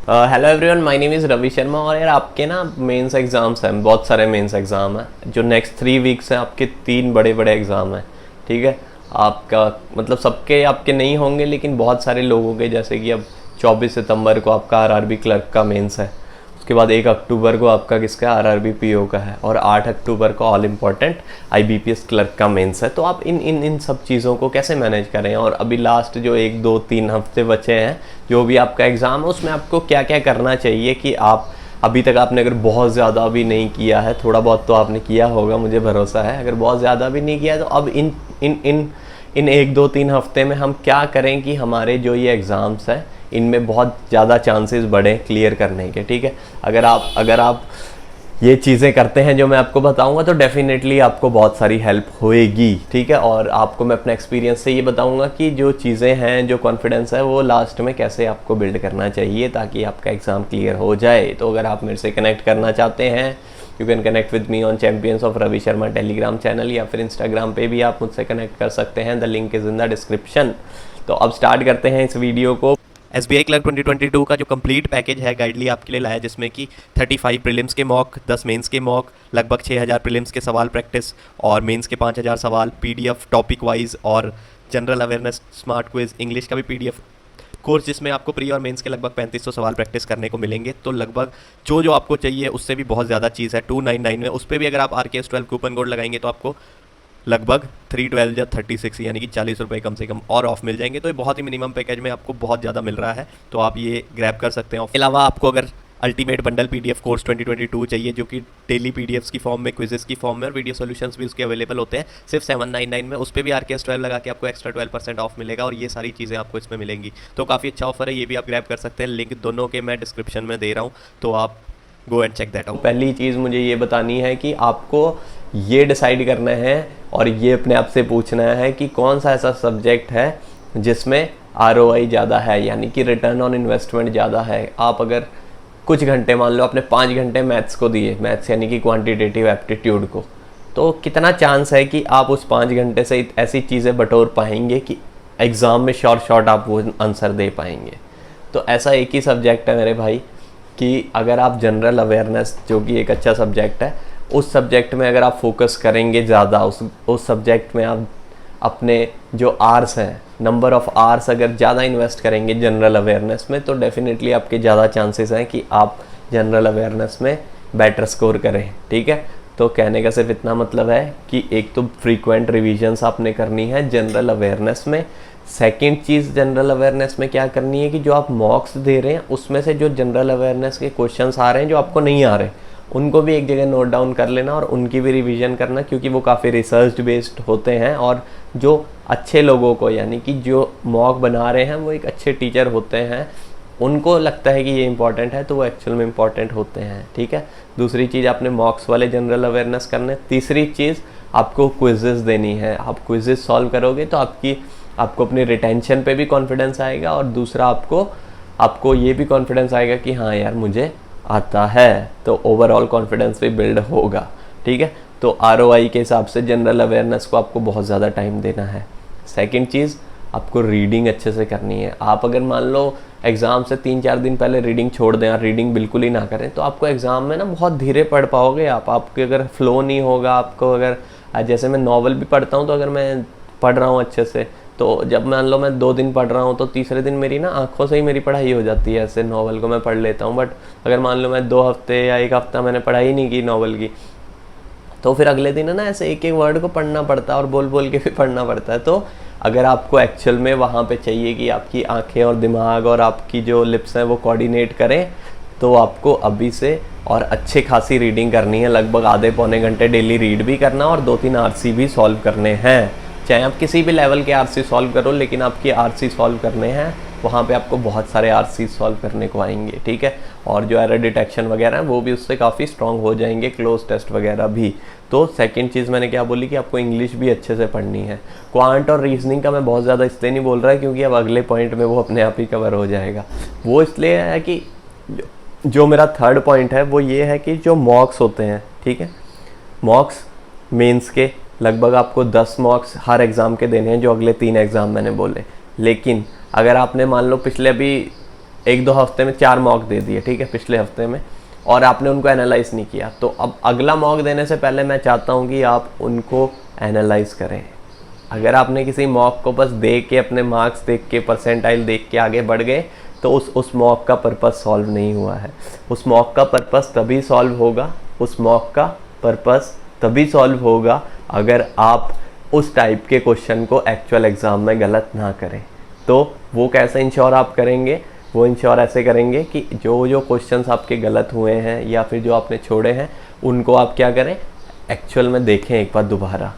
Hello everyone, my name is Ravi Sharma. और यार आपके ना मेंस एग्ज़ाम्स हैं, बहुत सारे मेंस एग्ज़ाम हैं जो नेक्स्ट 3 वीक्स हैं। आपके 3 बड़े एग्ज़ाम हैं, ठीक है। आपका मतलब सबके आपके नहीं होंगे, लेकिन बहुत सारे लोगों के, जैसे कि अब 24 सितंबर को आपका आरआरबी क्लर्क का मेंस है। उसके बाद 1 अक्टूबर को आपका किसका आरआरबी पीओ का है, और 8 अक्टूबर को ऑल इम्पॉर्टेंट आईबीपीएस क्लर्क का मेंस है। तो आप इन सब चीज़ों को कैसे मैनेज करें, और अभी लास्ट जो 1 2 3 हफ्ते बचे हैं जो भी आपका एग्ज़ाम है, उसमें आपको क्या क्या करना चाहिए कि आप अभी तक आपने अगर बहुत ज़्यादा भी नहीं किया है, थोड़ा बहुत तो आपने किया होगा, मुझे भरोसा है। अगर बहुत ज़्यादा भी नहीं किया है तो अब इन इन इन इन 1 2 3 हफ्ते में हम क्या करें कि हमारे जो ये एग्ज़ाम्स हैं इनमें बहुत ज़्यादा चांसेस बढ़े क्लियर करने के, ठीक है। अगर आप ये चीज़ें करते हैं जो मैं आपको बताऊंगा तो डेफिनेटली आपको बहुत सारी हेल्प होएगी, ठीक है। और आपको मैं अपने एक्सपीरियंस से ये बताऊंगा कि जो चीज़ें हैं, जो कॉन्फिडेंस है, वो लास्ट में कैसे आपको बिल्ड करना चाहिए ताकि आपका एग्ज़ाम क्लियर हो जाए। तो अगर आप मेरे से कनेक्ट करना चाहते हैं, you can connect with me on champions of Ravi Sharma Telegram channel, या फिर इंस्टाग्राम पे भी आप मुझसे कनेक्ट कर सकते हैं। The link is in the description. तो अब स्टार्ट करते हैं इस वीडियो को। SBI क्लर्क 2022 का जो कंप्लीट पैकेज है गाइडली आपके लिए लाया, जिसमें कि 35 प्रीलिम्स के मॉक, 10 मेंस के मॉक, लगभग 6000 प्रीलिम्स के सवाल प्रैक्टिस और मेंस के 5000 सवाल, PDF टॉपिक वाइज और general awareness smart quiz, English का भी PDF कोर्स, जिसमें आपको प्री और मेंस के लगभग 3500 सवाल प्रैक्टिस करने को मिलेंगे। तो लगभग जो आपको चाहिए उससे भी बहुत ज़्यादा चीज़ है 299 में। उस पर भी अगर आप RKS12 कूपन कोड लगाएंगे तो आपको लगभग 312 या 36 यानी कि 40 रुपये कम से कम और ऑफ मिल जाएंगे। तो ये बहुत ही मिनिमम पैकेज में आपको बहुत ज़्यादा मिल रहा है, तो आप ये ग्रैब कर सकते हैं। इसके अलावा आपको अगर अल्टीमेट बंडल PDF कोर्स 2022 चाहिए, जो कि डेली PDFs की फॉर्म में, क्विजेस की फॉर्म में, और वीडियो सॉल्यूशंस भी उसके अवेलेबल होते हैं, सिर्फ 799 में। उस पर भी RKS12 लगा के आपको एक्स्ट्रा 12% ऑफ मिलेगा, और ये सारी चीज़ें आपको इसमें मिलेंगी। तो काफ़ी अच्छा ऑफर है, ये भी आप ग्रैब कर सकते हैं। लिंक दोनों के मैं डिस्क्रिप्शन में दे रहा हूँ, तो आप go and check that out. पहली चीज़ मुझे ये बतानी है कि आपको ये डिसाइड करना है और ये अपने आप से पूछना है कि कौन सा ऐसा सब्जेक्ट है जिसमें ROI ज़्यादा है, यानी कि रिटर्न ऑन इन्वेस्टमेंट ज़्यादा है। आप अगर कुछ घंटे, मान लो आपने 5 घंटे मैथ्स को दिए, मैथ्स यानी कि क्वांटिटेटिव एप्टीट्यूड को, तो कितना चांस है कि आप उस 5 घंटे से ऐसी चीज़ें बटोर पाएंगे कि एग्ज़ाम में शॉर्ट आप वो आंसर दे पाएंगे। तो ऐसा एक ही सब्जेक्ट है मेरे भाई कि अगर आप जनरल अवेयरनेस, जो कि एक अच्छा सब्जेक्ट है, उस सब्जेक्ट में अगर आप फोकस करेंगे ज़्यादा, उस सब्जेक्ट में आप अपने जो आर्स हैं, नंबर ऑफ़ आर्स अगर ज़्यादा इन्वेस्ट करेंगे जनरल अवेयरनेस में, तो डेफिनेटली आपके ज़्यादा चांसेस हैं कि आप जनरल अवेयरनेस में बेटर स्कोर करें, ठीक है। तो कहने का सिर्फ इतना मतलब है कि एक तो फ्रीक्वेंट रिविजन्स आपने करनी है जनरल अवेयरनेस में। सेकंड चीज़ जनरल अवेयरनेस में क्या करनी है कि जो आप मॉक्स दे रहे हैं उसमें से जो जनरल अवेयरनेस के क्वेश्चंस आ रहे हैं जो आपको नहीं आ रहे, उनको भी एक जगह नोट डाउन कर लेना और उनकी भी रिवीजन करना, क्योंकि वो काफ़ी रिसर्च बेस्ड होते हैं। और जो अच्छे लोगों को, यानी कि जो मॉक बना रहे हैं वो एक अच्छे टीचर होते हैं, उनको लगता है कि ये इंपॉर्टेंट है तो वो एक्चुअल में इंपॉर्टेंट होते हैं, ठीक है। दूसरी चीज़, आपने मॉक्स वाले जनरल अवेयरनेस करने। तीसरी चीज़, आपको क्विजेस देनी है। आप क्विजेस सॉल्व करोगे तो आपको अपनी रिटेंशन पे भी कॉन्फिडेंस आएगा, और दूसरा आपको ये भी कॉन्फिडेंस आएगा कि हाँ यार मुझे आता है, तो ओवरऑल कॉन्फिडेंस भी बिल्ड होगा, ठीक है। तो ROI के हिसाब से जनरल अवेयरनेस को आपको बहुत ज़्यादा टाइम देना है। सेकंड चीज़, आपको रीडिंग अच्छे से करनी है। आप अगर मान लो एग्ज़ाम से 3 4 दिन पहले रीडिंग छोड़ दें, रीडिंग बिल्कुल ही ना करें, तो आपको एग्ज़ाम में ना बहुत धीरे पढ़ पाओगे आपके अगर फ्लो नहीं होगा। आपको अगर जैसे मैं नॉवल भी पढ़ता हूँ, तो अगर मैं पढ़ रहा हूँ अच्छे से, तो जब मान लो मैं 2 दिन पढ़ रहा हूँ तो तीसरे दिन मेरी ना आँखों से ही मेरी पढ़ाई हो जाती है। ऐसे नॉवल को मैं पढ़ लेता हूँ, बट अगर मान लो मैं 2 हफ्ते या 1 हफ्ता मैंने पढ़ाई नहीं की नॉवल की, तो फिर अगले दिन है ना ऐसे एक एक वर्ड को पढ़ना पड़ता है और बोल बोल के भी पढ़ना पड़ता है। तो अगर आपको एक्चुअल में वहाँ पे चाहिए कि आपकी आंखें और दिमाग और आपकी जो लिप्स हैं वो कोऑर्डिनेट करें, तो आपको अभी से और अच्छे खासी रीडिंग करनी है। लगभग आधे पौने घंटे डेली रीड भी करना और 2 3 RC भी सॉल्व करने हैं। चाहे आप किसी भी लेवल के RC सॉल्व करो, लेकिन आपकी RC सॉल्व करने हैं, वहाँ पे आपको बहुत सारे RC सॉल्व करने को आएंगे, ठीक है। और जो एरर डिटेक्शन वगैरह है वो भी उससे काफ़ी स्ट्रॉन्ग हो जाएंगे, क्लोज टेस्ट वगैरह भी। तो सेकंड चीज़ मैंने क्या बोली कि आपको इंग्लिश भी अच्छे से पढ़नी है। क्वांट और रीजनिंग का मैं बहुत ज़्यादा इसलिए नहीं बोल रहा, क्योंकि अब अगले पॉइंट में वो अपने आप ही कवर हो जाएगा। वो इसलिए है कि जो मेरा थर्ड पॉइंट है वो ये है कि जो मॉक्स होते हैं, ठीक है, मॉक्स मेंस के लगभग आपको 10 मॉक्स हर एग्ज़ाम के देने हैं, जो अगले 3 एग्ज़ाम मैंने बोले। लेकिन अगर आपने मान लो पिछले अभी 1-2 हफ्ते में 4 मॉक दे दिए, ठीक है, पिछले हफ्ते में, और आपने उनको एनालाइज नहीं किया, तो अब अगला मॉक देने से पहले मैं चाहता हूँ कि आप उनको एनालाइज करें। अगर आपने किसी मॉक को बस देख के, अपने मार्क्स देख के, परसेंटाइल देख के आगे बढ़ गए, तो उस मॉक का पर्पस सॉल्व नहीं हुआ है। उस मॉक का पर्पस तभी सॉल्व होगा, उस मॉक का पर्पस तभी सॉल्व होगा अगर आप उस टाइप के क्वेश्चन को एक्चुअल एग्ज़ाम में गलत ना करें। तो वो कैसे इंश्योर आप करेंगे? वो इंश्योर ऐसे करेंगे कि जो जो क्वेश्चंस आपके गलत हुए हैं या फिर जो आपने छोड़े हैं, उनको आप क्या करें, एक्चुअल में देखें एक बार दोबारा।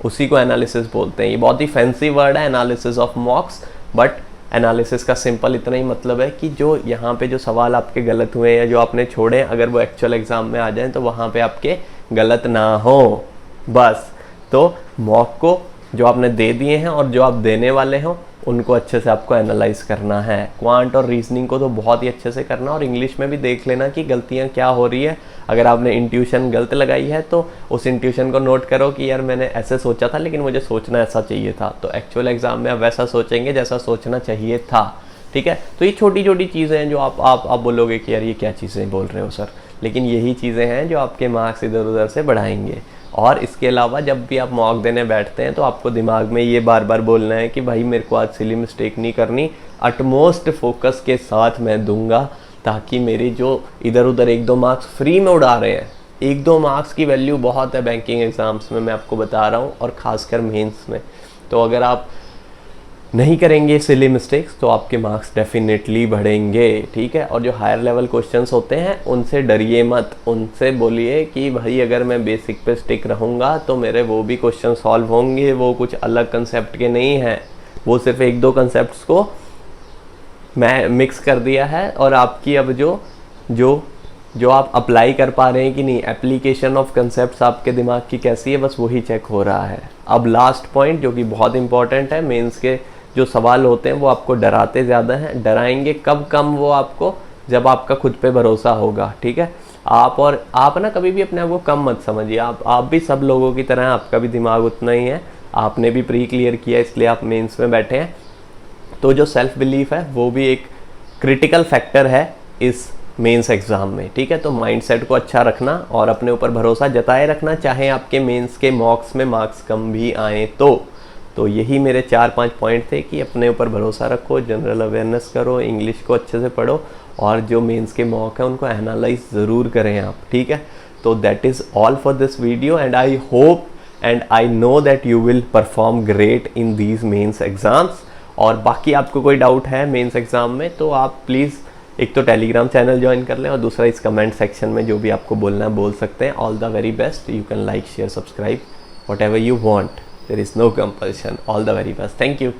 उसी को एनालिसिस बोलते हैं। ये बहुत ही फैंसी वर्ड है, एनालिसिस ऑफ मॉक्स, बट एनालिसिस का सिंपल इतना ही मतलब है कि जो यहाँ पे जो सवाल आपके गलत हुए हैं या जो आपने छोड़े हैं, अगर वो एक्चुअल एग्ज़ाम में आ जाएं तो वहाँ पे आपके गलत ना हो, बस। तो मॉक को जो आपने दे दिए हैं और जो आप देने वाले हो, उनको अच्छे से आपको एनालाइज करना है। क्वांट और रीजनिंग को तो बहुत ही अच्छे से करना, और इंग्लिश में भी देख लेना कि गलतियाँ क्या हो रही है। अगर आपने इंट्यूशन गलत लगाई है तो उस इंट्यूशन को नोट करो कि यार मैंने ऐसे सोचा था लेकिन मुझे सोचना ऐसा चाहिए था, तो एक्चुअल एग्जाम में आप वैसा सोचेंगे जैसा सोचना चाहिए था, ठीक है। तो ये छोटी छोटी चीज़ें हैं जो आप बोलोगे कि यार ये क्या चीज़ें बोल रहे हो सर, लेकिन यही चीज़ें हैं जो आपके मार्क्स इधर उधर से बढ़ाएंगे। और इसके अलावा जब भी आप मॉक देने बैठते हैं तो आपको दिमाग में ये बार बार बोलना है कि भाई मेरे को आज सिली मिस्टेक नहीं करनी, अटमोस्ट फोकस के साथ मैं दूंगा, ताकि मेरी जो इधर उधर 1-2 मार्क्स फ्री में उड़ा रहे हैं, 1-2 मार्क्स की वैल्यू बहुत है बैंकिंग एग्ज़ाम्स में, मैं आपको बता रहा हूँ, और ख़ासकर मेंस में। तो अगर आप नहीं करेंगे सिली मिस्टेक्स तो आपके मार्क्स डेफिनेटली बढ़ेंगे, ठीक है। और जो हायर लेवल क्वेश्चंस होते हैं उनसे डरिए मत, उनसे बोलिए कि भाई अगर मैं बेसिक पे स्टिक रहूँगा तो मेरे वो भी क्वेश्चन सॉल्व होंगे, वो कुछ अलग कंसेप्ट के नहीं हैं, वो सिर्फ 1-2 कंसेप्ट्स को मैं मिक्स कर दिया है, और आपकी अब जो आप अप्लाई कर पा रहे हैं कि नहीं, एप्लीकेशन ऑफ कंसेप्ट्स आपके दिमाग की कैसी है, बस वही चेक हो रहा है। अब लास्ट पॉइंट जो कि बहुत इंपॉर्टेंट है, मेंस के जो सवाल होते हैं वो आपको डराते ज़्यादा हैं। डराएंगे कम वो आपको, जब आपका खुद पे भरोसा होगा, ठीक है। आप ना कभी भी अपने आप को कम मत समझिए, आप भी सब लोगों की तरह, आपका भी दिमाग उतना ही है, आपने भी प्री क्लियर किया इसलिए आप मेंस में बैठे हैं। तो जो सेल्फ बिलीफ है वो भी एक क्रिटिकल फैक्टर है इस मेंस एग्ज़ाम में, ठीक है। तो माइंडसेट को अच्छा रखना और अपने ऊपर भरोसा जताए रखना, चाहे आपके मेंस के मॉक्स में मार्क्स कम भी आए तो यही मेरे 4-5 पॉइंट थे कि अपने ऊपर भरोसा रखो, जनरल अवेयरनेस करो, इंग्लिश को अच्छे से पढ़ो, और जो मेंस के मॉक है उनको एनालाइज ज़रूर करें आप, ठीक है। तो that is all for this video, and I hope and I know that you will perform great in these mains exams. और बाकी आपको कोई डाउट है मेंस एग्ज़ाम में तो आप प्लीज़ एक तो टेलीग्राम चैनल ज्वाइन कर लें, और दूसरा इस कमेंट सेक्शन में जो भी आपको बोलना है बोल सकते हैं। All the very best, you can like, share, subscribe, what ever you want, there is no compulsion. All the very best. Thank you.